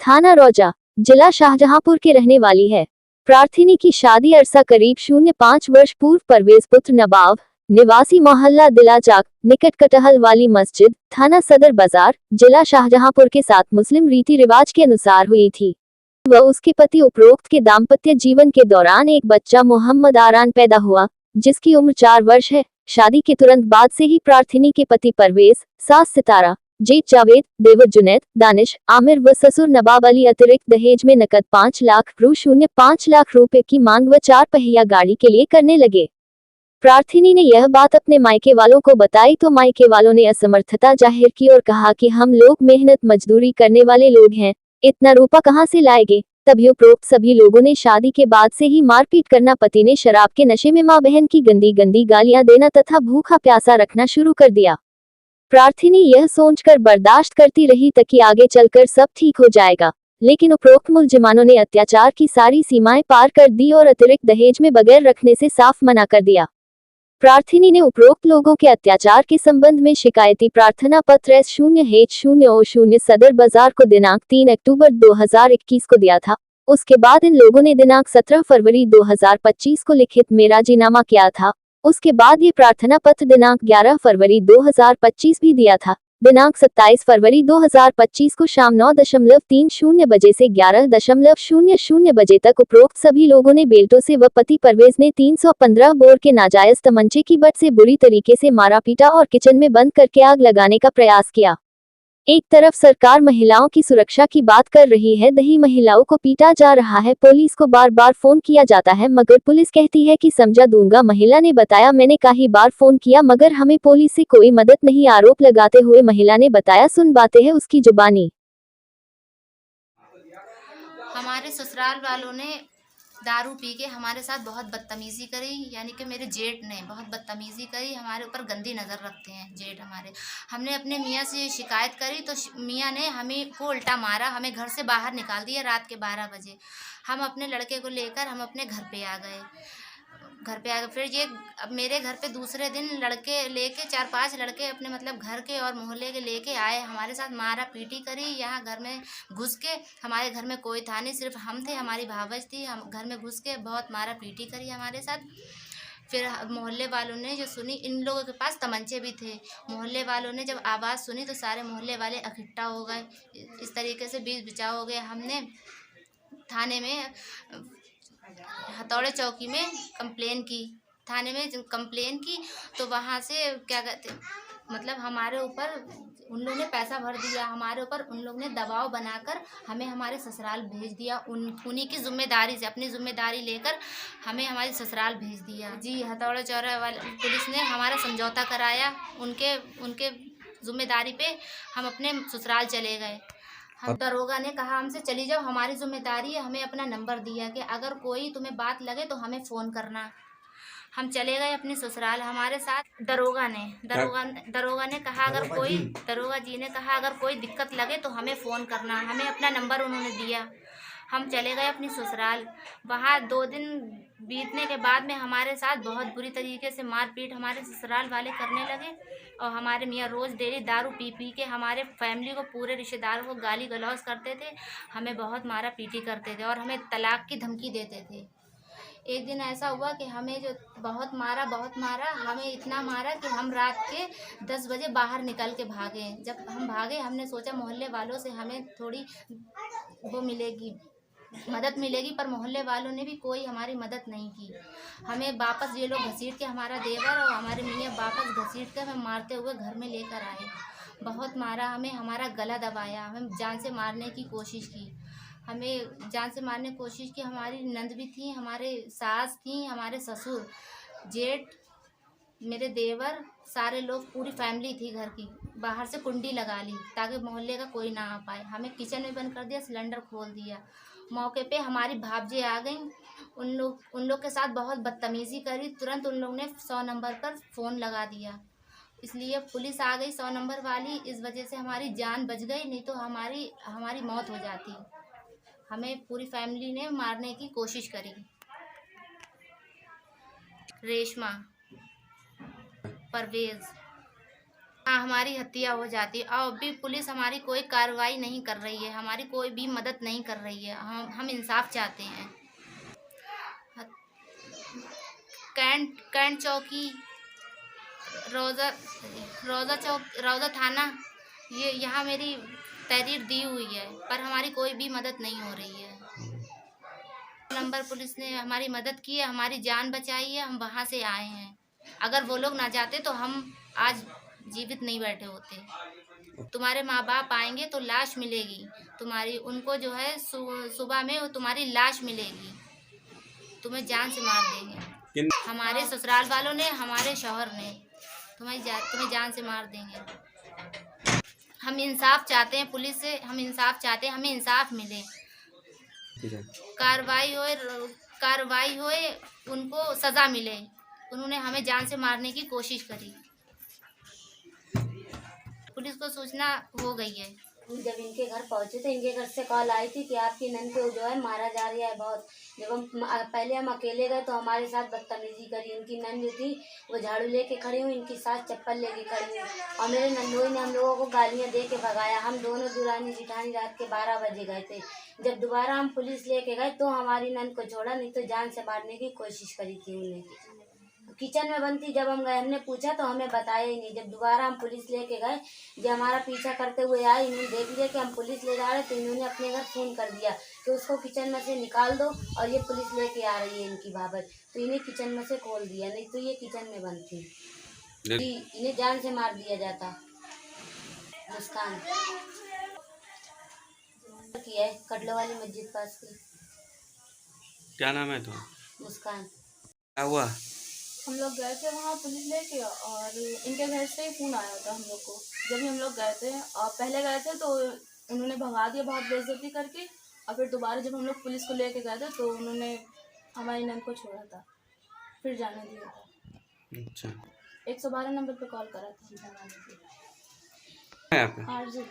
थाना रौजा, जिला शाहजहांपुर के रहने वाली है। प्रार्थिनी की शादी अरसा करीब 05 वर्ष पूर्व परवेज पुत्र नवाब निवासी मोहल्ला दिलाचाक निकट कटहल वाली मस्जिद, थाना सदर बाजार, जिला शाहजहांपुर के साथ मुस्लिम रीति रिवाज के अनुसार हुई थी। वह उसके पति उपरोक्त के दाम्पत्य जीवन के दौरान एक बच्चा मोहम्मद आरान पैदा हुआ, जिसकी उम्र 4 वर्ष है। शादी के तुरंत बाद से ही प्रार्थिनी के पति परवेज, सास सितारा, जेठ जावेद, देवर जुनैद, दानिश, आमिर व ससुर नवाब अली अतिरिक्त दहेज में नकद 5 लाख रुपए की मांग व 4 पहिया गाड़ी के लिए करने लगे। प्रार्थिनी ने यह बात अपने मायके वालों को बताई तो मायके वालों ने असमर्थता जाहिर की और कहा कि हम लोग मेहनत मजदूरी करने वाले लोग हैं, इतना रुपया कहां से लाएंगे। तभी उपरोक्त सभी लोगों ने शादी के बाद से ही मारपीट करना, पति ने शराब के नशे में मां बहन की गंदी गंदी गालियां देना तथा भूखा प्यासा रखना शुरू कर दिया। प्रार्थिनी यह सोचकर बर्दाश्त करती रही ताकि आगे चलकर सब ठीक हो जाएगा, लेकिन उपरोक्त मुलजिमानों ने अत्याचार की सारी सीमाएं पार कर दी और अतिरिक्त दहेज में बगैर रखने से साफ मना कर दिया। प्रार्थिनी ने उपरोक्त लोगों के अत्याचार के संबंध में शिकायती प्रार्थना पत्र S0H0O0 सदर बाजार को दिनांक 3 अक्टूबर 2021 को दिया था। उसके बाद इन लोगों ने दिनांक 17 फरवरी 2025 को लिखित में राजीनामा किया था। उसके बाद ये प्रार्थना पत्र दिनांक 11 फरवरी 2025 भी दिया था। दिनांक 27 फरवरी 2025 को शाम 9:30 बजे से 11:00 बजे तक उपरोक्त सभी लोगों ने बेल्टों से व पति परवेज ने 315 बोर के नाजायज तमंचे की बट से बुरी तरीके से मारा पीटा और किचन में बंद करके आग लगाने का प्रयास किया। एक तरफ सरकार महिलाओं की सुरक्षा की बात कर रही है, दही महिलाओं को पीटा जा रहा है, पुलिस को बार बार फोन किया जाता है मगर पुलिस कहती है कि समझा दूंगा। महिला ने बताया, मैंने कई बार फोन किया मगर हमें पुलिस से कोई मदद नहीं, आरोप लगाते हुए महिला ने बताया, सुन बातें हैं उसकी जुबानी। हमारे ससुराल वालों ने दारू पी के हमारे साथ बहुत बदतमीज़ी करी, यानी कि मेरे जेठ ने बहुत बदतमीज़ी करी, हमारे ऊपर गंदी नज़र रखते हैं जेठ हमारे। हमने अपने मियाँ से शिकायत करी तो मियाँ ने हमें को उल्टा मारा, हमें घर से बाहर निकाल दिया रात के 12 बजे। हम अपने लड़के को लेकर हम अपने घर पे आ गए। फिर ये अब मेरे घर पे दूसरे दिन लड़के लेके 4-5 लड़के अपने मतलब घर के और मोहल्ले के लेके आए, हमारे साथ मारा पीटी करी। यहाँ घर में घुस के, हमारे घर में कोई था नहीं, सिर्फ हम थे, हमारी भावज थी। हम घर में घुस के बहुत मारा पीटी करी हमारे साथ। फिर मोहल्ले वालों ने जो सुनी, इन लोगों के पास तमंचे भी थे। मोहल्ले वालों ने जब आवाज़ सुनी तो सारे मोहल्ले वाले इकट्ठा हो गए। इस तरीके से बीच बचाव हो गया। हमने थाने में हथौड़े चौकी में कंप्लेन की। थाने में जब कंप्लेन की तो वहाँ से क्या कहते, मतलब हमारे ऊपर उन लोग ने पैसा भर दिया, हमारे ऊपर उन लोग ने दबाव बनाकर हमें हमारे ससुराल भेज दिया। उन्हीं की जिम्मेदारी से, अपनी जिम्मेदारी लेकर हमें हमारे ससुराल भेज दिया। जी, हथौड़ा चौरा वाले पुलिस ने हमारा समझौता कराया, उनके उनके जिम्मेदारी पे हम अपने ससुराल चले गए। हम दरोगा ने कहा हमसे, चली जाओ, हमारी जिम्मेदारी है। हमें अपना नंबर दिया कि अगर कोई तुम्हें बात लगे तो हमें फ़ोन करना। हम चले गए अपने ससुराल। हमारे साथ दरोगा ने कहा, दरोगा जी ने कहा अगर कोई दिक्कत लगे तो हमें फ़ोन करना। हमें अपना नंबर उन्होंने दिया। हम चले गए अपनी ससुराल। वहाँ 2 दिन बीतने के बाद में हमारे साथ बहुत बुरी तरीके से मारपीट हमारे ससुराल वाले करने लगे और हमारे मियाँ रोज़ डेली दारू पी पी के हमारे फैमिली को, पूरे रिश्तेदारों को गाली गलौज करते थे, हमें बहुत मारा पीटी करते थे और हमें तलाक की धमकी देते थे। एक दिन ऐसा हुआ कि हमें जो बहुत मारा, हमें इतना मारा कि हम रात के 10 बजे बाहर निकल के भागे। जब हम भागे, हमने सोचा मोहल्ले वालों से हमें थोड़ी वो मिलेगी, मदद मिलेगी, पर मोहल्ले वालों ने भी कोई हमारी मदद नहीं की। हमें वापस ये लोग घसीट के, हमारा देवर और हमारे मियाँ वापस घसीट कर हमें मारते हुए घर में लेकर आए। बहुत मारा हमें, हमारा गला दबाया, हमें जान से मारने की कोशिश की। हमें जान से मारने की कोशिश की। हमारी नंद भी थी, हमारे सास थी, हमारे ससुर, जेठ, मेरे देवर, सारे लोग, पूरी फैमिली थी घर की। बाहर से कुंडी लगा ली ताकि मोहल्ले का कोई ना आ पाए। हमें किचन में बंद कर दिया, सिलेंडर खोल दिया। मौके पे हमारी भाभी आ गई। उन लोग के साथ बहुत बदतमीज़ी करी। तुरंत उन लोग ने 100 नंबर पर फ़ोन लगा दिया, इसलिए पुलिस आ गई 100 नंबर वाली। इस वजह से हमारी जान बच गई, नहीं तो हमारी मौत हो जाती। हमें पूरी फैमिली ने मारने की कोशिश करी। रेशमा, परवेज़, हाँ, हमारी हत्या हो जाती है और अभी पुलिस हमारी कोई कार्रवाई नहीं कर रही है, हमारी कोई भी मदद नहीं कर रही है। हम इंसाफ चाहते हैं। कैंट कैंट चौकी, रोज़ा रोज़ा चौक, रोज़ा थाना, ये यहाँ मेरी तहरीर दी हुई है, पर हमारी कोई भी मदद नहीं हो रही है। नंबर पुलिस ने हमारी मदद की है, हमारी जान बचाई है, हम वहाँ से आए हैं। अगर वो लोग ना जाते तो हम आज जीवित नहीं बैठे होते। तुम्हारे माँ बाप आएंगे तो लाश मिलेगी तुम्हारी, उनको जो है सुबह में वो तुम्हारी लाश मिलेगी, तुम्हें जान से मार देंगे। हमारे ससुराल वालों ने, हमारे शौहर ने तुम्हें जान से मार देंगे। हम इंसाफ चाहते हैं पुलिस से, हम इंसाफ चाहते हैं, हमें इंसाफ मिले, कार्रवाई होए, उनको सजा मिले। उन्होंने हमें जान से मारने की कोशिश करी। पुलिस को सूचना हो गई है। जब इनके घर पहुंचे तो इनके घर से कॉल आई थी कि आपकी नंद को जो है मारा जा रहा है बहुत। जब हम पहले अकेले गए तो हमारे साथ बदतमीजी करी। इनकी नंद जो थी वो झाड़ू लेके खड़ी हुई, इनकी सास चप्पल लेके खड़ी हुई और मेरे नंदोई ने हम लोगों को गालियां दे के भगाया। हम दोनों दुरानी जिठानी रात के 12 बजे गए थे। जब दोबारा हम पुलिस लेके गए तो हमारी नंद को छोड़ा, नहीं तो जान से मारने की कोशिश करी थी उन्हें। किचन में बंद थी। जब हम गए हमने पूछा तो हमें बताया ही नहीं। जब दोबारा हम पुलिस लेके गए, जब हमारा पीछा करते हुए आए, इन्होंने देख लिया कि हम पुलिस ले जा रहे तो इन्होंने अपने घर फोन कर दिया कि उसको किचन में से निकाल दो और ये पुलिस लेके आ रही है इनकी बाबत। तो इन्हें किचन में से खोल दिया, नहीं तो ये किचन में बंद थी। इन्हें जान से मार दिया जाता। मुस्कान की है, कटलो वाली मस्जिद पास की। क्या नाम है तो? मुस्कान। क्या हुआ? हम लोग गए थे वहाँ पुलिस लेके और इनके घर से फ़ोन आया था हम लोग को। जब भी हम लोग गए थे और पहले गए थे तो उन्होंने भगा दिया बहुत बेइज्जती करके, और फिर दोबारा जब हम लोग पुलिस को लेके गए थे तो उन्होंने हमारी नंद को छोड़ा था, फिर जाने दिया था। अच्छा, 112 नंबर पे कॉल करा था। है आपका? आरजू।